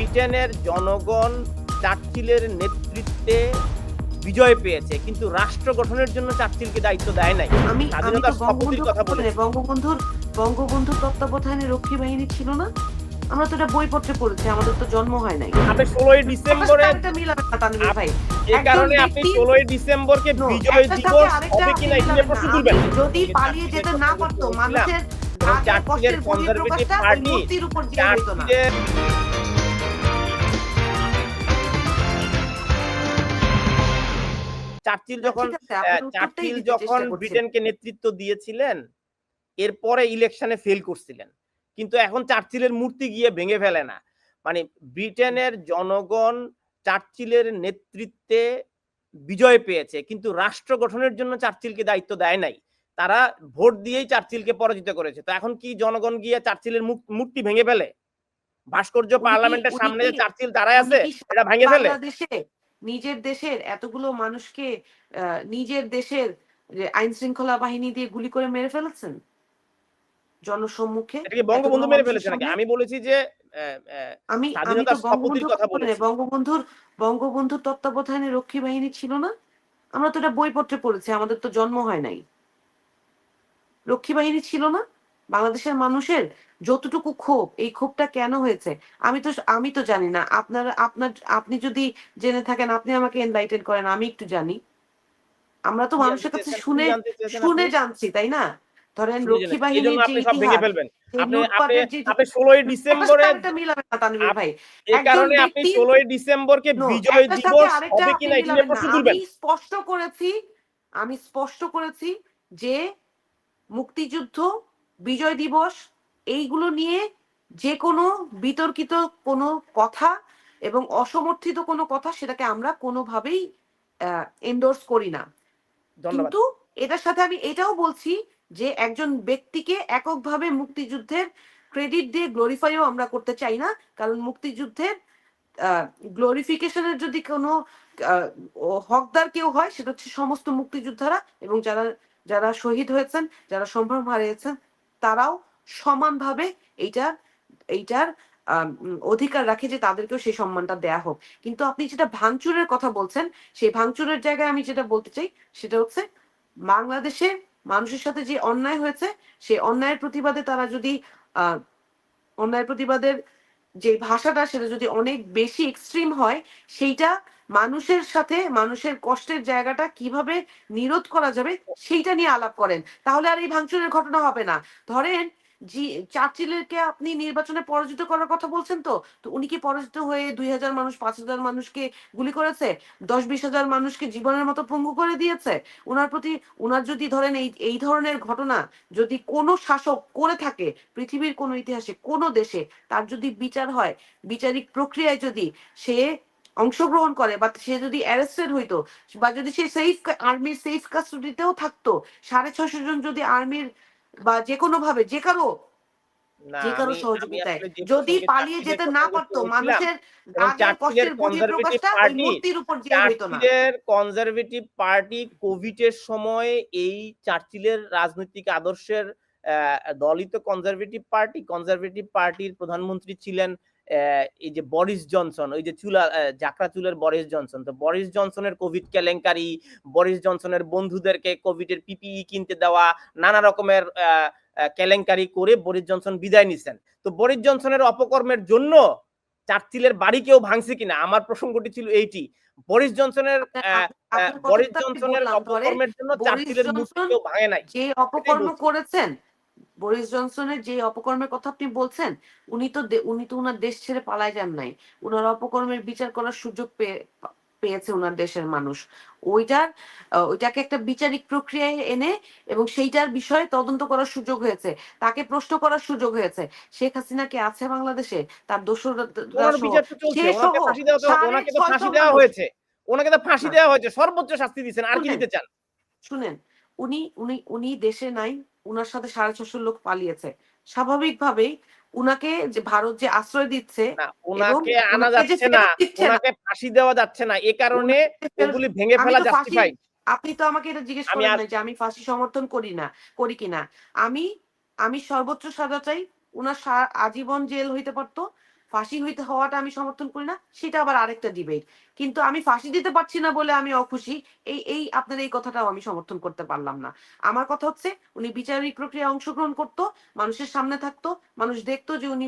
ব্রিটেনের জনগণ চার্চিলের নেতৃত্বে বিজয় পেয়েছে, কিন্তু রাষ্ট্র গঠনের জন্য চার্চিলকে দায়িত্ব দেয় নাই। আমি স্বাধীনতার শপথের কথা বলেছি। বঙ্গবন্ধুর তত্ত্বাবধানে রক্ষী বাহিনী ছিল না? আমরা তো এটা বইপত্রে পড়েছি, আমাদের তো জন্ম হয় নাই। আপনি 16 ডিসেম্বরে মিলাবে না তানভীর ভাই। এই কারণে আপনি 16 ডিসেম্বরকে বিজয় দিবস হবে কিনা এটা নিয়ে প্রশ্ন তুলবেন। যদি পালিয়ে যেতে না পারতো মানুষের চার্চিলের কনজারভেটিভ পার্টি মূর্তির উপর দিয়ে হইতো না। চার্চিল যখন ব্রিটেনকে নেতৃত্ব দিয়েছিলেন, এরপরে ইলেকশনে ফেল করছিলেন, কিন্তু এখন চার্চিলের মূর্তি গিয়ে ভেঙে ফেলে না। মানে ব্রিটেনের জনগণ চার্চিলের নেতৃত্বে বিজয় পেয়েছে, কিন্তু রাষ্ট্র গঠনের জন্য চার্চিলকে দায়িত্ব দেয় নাই। তারা ভোট দিয়েই চার্চিলকে পরাজিত করেছে। তো এখন কি জনগণ গিয়ে চার্চিলের মূর্তি ভেঙে ফেলে? ভাস্কর্য পার্লামেন্টের সামনে যে চার্চিল দাঁড়ায় আছে এটা ভেঙে ফেলে? নিজের দেশের এতগুলো মানুষকে নিজের দেশের আইন শৃঙ্খলা বাহিনী দিয়ে গুলি করে মেরে ফেলেছেন জনসম্মুখে। এটা কি বঙ্গবন্ধু মেরে ফেলেছে নাকি? আমি বলেছি যে স্বাধীনতার শপথের কথা বলেছি। বঙ্গবন্ধুর তত্ত্বাবধানে রক্ষী বাহিনী ছিল না? আমরা তো এটা বইপত্রে পড়েছি, আমাদের তো জন্ম হয় নাই। রক্ষী বাহিনী ছিল না? বাংলাদেশের মানুষের যতটুকু ক্ষোভ, এই ক্ষোভটা কেন হয়েছে আমি তো জানি না। আপনি যদি জেনে থাকেন আপনি আমাকে এনলাইটেন করেন, আমি একটু জানি। আমরা তো মানুষের কাছে শুনে জানছি, তাই না? ধরেন রক্ষী বাহিনীর যে ইতিহাস, আপনি 16 ডিসেম্বরে মিলাবে না তানভীর ভাই। এই কারণে আপনি 16 ডিসেম্বরকে বিজয় দিবস হবে কিনা এটা নিয়ে প্রশ্ন তুলবেন। আমি স্পষ্ট করেছি যে মুক্তিযুদ্ধ, বিজয় দিবস এইগুলো নিয়ে যে কোনো বিতর্কিত কোনো কথা এবং অসমর্থিত কোনো কথা সেটাকে আমরা কোনোভাবেই এন্ডোর্স করি না। কিন্তু এটার সাথে আমি এটাও বলছি যে একজন ব্যক্তিকে এককভাবে মুক্তিযুদ্ধের ক্রেডিট দিয়ে গ্লোরিফাইও আমরা করতে চাই না, কারণ মুক্তিযুদ্ধের গ্লোরিফিকেশনের যদি কোনো হকদার কেউ হয় সেটা হচ্ছে সমস্ত মুক্তিযোদ্ধারা, এবং যারা শহীদ হয়েছেন, যারা সম্ভ্রম হারিয়েছেন, তারাও সমানভাবে এইটার অধিকার রাখে যে তাদেরকেও সেই সম্মানটা দেয়া হোক। কিন্তু আপনি যেটা ভাঙচুরের কথা বলছেন, সেই ভাঙচুরের জায়গায় আমি যেটা বলতে চাই সেটা হচ্ছে বাংলাদেশে মানুষের সাথে যে অন্যায় হয়েছে সেই অন্যায়ের প্রতিবাদে তারা যদি অন্যায়ের প্রতিবাদের যে ভাষাটা সেটা যদি অনেক বেশি এক্সট্রিম হয়, সেইটা মানুষের সাথে মানুষের কষ্টের জায়গাটা কিভাবে নিরোধ করা যাবে সেইটা নিয়ে আলাপ করেন, তাহলে আর এই ভাঙচুরের ঘটনা হবে না। ধরেন চার্চিলকে আপনি নির্বাচনে পরাজিত করার কথা বলছেন, তো উনি কি পরাজিত হয়ে 2000 মানুষ 5000 মানুষকে গুলি করেছে, 10-20 হাজার মানুষকে জীবনের মতো পঙ্গু করে দিয়েছে? উনার যদি ধরেন এই ধরনের ঘটনা যদি কোনো শাসক করে থাকে পৃথিবীর কোনো ইতিহাসে কোনো দেশে, তার যদি বিচার হয়, বিচারিক প্রক্রিয়ায় যদি সে অংশগ্রহণ করে বা সে যদি অ্যারেস্টেড হইতো, বা যদি সে আর্মির সেফ কাস্টডিতেও থাকতো, 650 জন যদি আর্মির বা যে কোনো ভাবে যে কারো সহযোগিতায় যদি পালিয়ে যেতে না পারতো, মানুষের আগের কষ্টের বহিঃপ্রকাশটা ওই মূর্তির উপর দিয়ে হইতো না। কনজারভেটিভ পার্টি কোভিডের সময় এই চার্চিলের রাজনৈতিক আদর্শের দলই তো কনজারভেটিভ পার্টির প্রধানমন্ত্রী ছিলেন এই যে বরিস জনসন, ওই যে জাকরা চুলের বরিস জনসন। তো বরিস জনসনের কোভিড কেলেঙ্কারি, বরিস জনসনের বন্ধুদেরকে কোভিডের পিপিই কিনতে দেওয়া, নানা রকমের কেলেঙ্কারি করে বরিস জনসন বিদায় নিছেন। তো বরিস জনসনের অপকর্মের জন্য চার্চিলের বাড়ি কেউ ভাঙছে কিনা, আমার প্রসঙ্গটি ছিল এইটি। বরিস জনসনের অপকর্মের জন্য চার্চিলের মূর্তি কেউ ভাঙে নাই। যে অপকর্ম করেছেন, বরিস জনসনের যে অপকর্মের কথা আপনি বলছেন, উনি তো উনার দেশ ছেড়ে পালায় যান নাই। উনার অপকর্মের বিচার করার সুযোগ পেয়েছে উনার দেশের মানুষ। ওইটাকে একটা বিচারিক প্রক্রিয়ায় এনে এবং সেইটার বিষয়ে তদন্ত করার সুযোগ হয়েছে, তাকে প্রশ্ন করার সুযোগ হয়েছে। শেখ হাসিনা কি আছে বাংলাদেশে? তার দোসররা ওনাকে তো ফাঁসি দেওয়া হয়েছে, সর্বোচ্চ শাস্তি দিয়েছেন, আর কি দিতে চান? শুনেন, উনি দেশে নাই, উনার সাথে 650 লোক পালিয়েছে। স্বাভাবিকভাবেই উনাকে যে ভারত যে আশ্রয় দিচ্ছে, ওনাকে আনা যাচ্ছে না, ওনাকে ফাঁসি দেওয়া যাচ্ছে না, এই কারণে ওগুলি ভেঙে ফেলা জাস্টিফাইড। আপনি তো আমাকে এটা জিজ্ঞেস করেন না যে আমি ফাঁসি সমর্থন করি কিনা। আমি সর্বোচ্চ সাজা চাই। উনার আজীবন জেল হইতে পারতো, ফাঁসি হওয়াটা আমি সমর্থন করি না, সেটা আবার আরেকটা ডিবেট। কিন্তু আমি ফাঁসি দিতে পারছি না বলে আমি অখুশি, এই আপনার এই কথাটাও আমি সমর্থন করতে পারলাম না। আমার কথা হচ্ছে উনি বিচারিক প্রক্রিয়ায় অংশগ্রহণ করতো, মানুষের সামনে থাকতো, মানুষ দেখতো যে উনি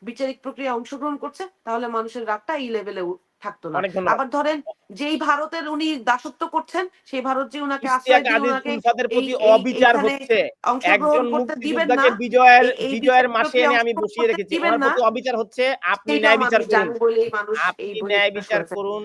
বিচারিক প্রক্রিয়ায় অংশগ্রহণ করছে, তাহলে মানুষের রাগটা এই লেভেলে থাকতো না। অনেক ধন্যবাদ। আবার ধরেন যেই ভারতের উনি দাসত্ব করছেন, সেই ভারত যে উনাকে ইশতিয়াক আশ্রয় দিয়ে আজিজ উনাকে উলফাদের এই প্রতি এই অবিচার এইখানে হচ্ছে। অংশগ্রহণ একজন করতে দিবেন না, মুক্তিযোদ্ধাকে বিজয়ের এই বিজয়ের বিচারিক মাসে প্রক্রিয়ায় এনে আমি অংশগ্রহণ বসিয়ে করতে রেখেছি। দিবেন ওনার না, প্রতি অবিচার হচ্ছে। আপনি সেটাও ন্যায় বিচার মানুষ করুন। জানে বলেই মানুষ এই আপনি বলে ন্যায় প্রকাশ বিচার করে ফেলে। করুন।